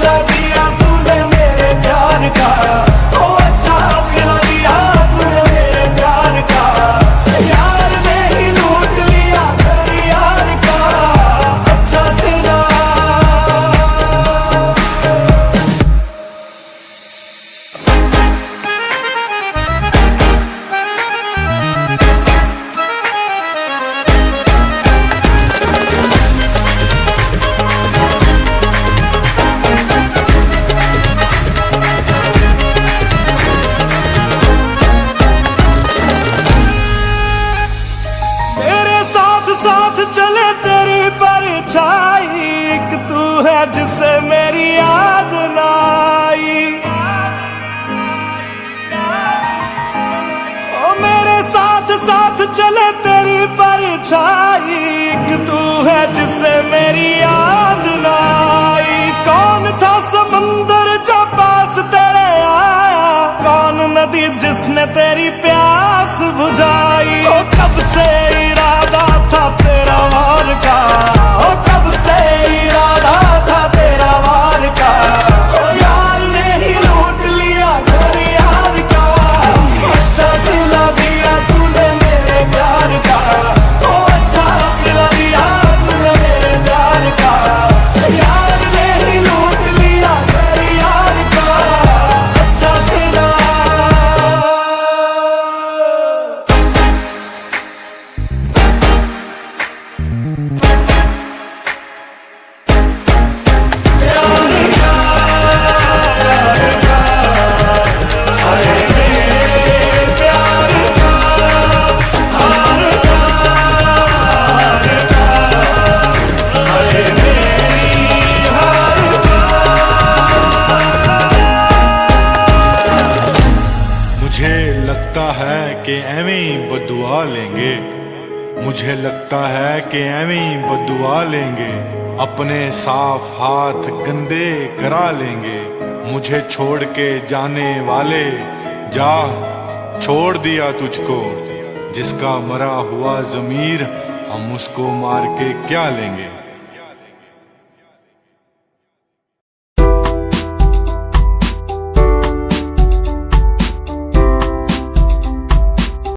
सिला दिया तूने मेरे प्यार का, ओ अच्छा सिला दिया तूने मेरे प्यार का। यार ने ही लूट लिया घर यार का, अच्छा सिला। साथ चले तेरी परछाई, एक तू है जिससे मेरी याद ना आई। ओ मेरे साथ साथ चले तेरी परछाई, एक तू है जिससे मेरी याद ना आई। कौन था समुंदर जो पास तेरे आया, कौन नदी जिसने तेरी प्यास बुझाई। ओ कब से इरादा था तेरा वार का, ओ कब से इरादा था तेरा वार का। ओ यार ने ही लूट लिया घर यार का, अच्छा सिला दिया तूने मेरे प्यार का, ओ अच्छा सिला दिया तूने मेरे प्यार का। यार ने ही लूट लिया घर यार का, अच्छा सिला। मुझे लगता है कि एवें बद्दुआ लेंगे, मुझे लगता है कि एवें बद्दुआ लेंगे। अपने साफ हाथ गंदे करा लेंगे, मुझे छोड़ के जाने वाले जा। छोड़ दिया तुझको जिसका मरा हुआ ज़मीर, हम उसको मार के क्या लेंगे।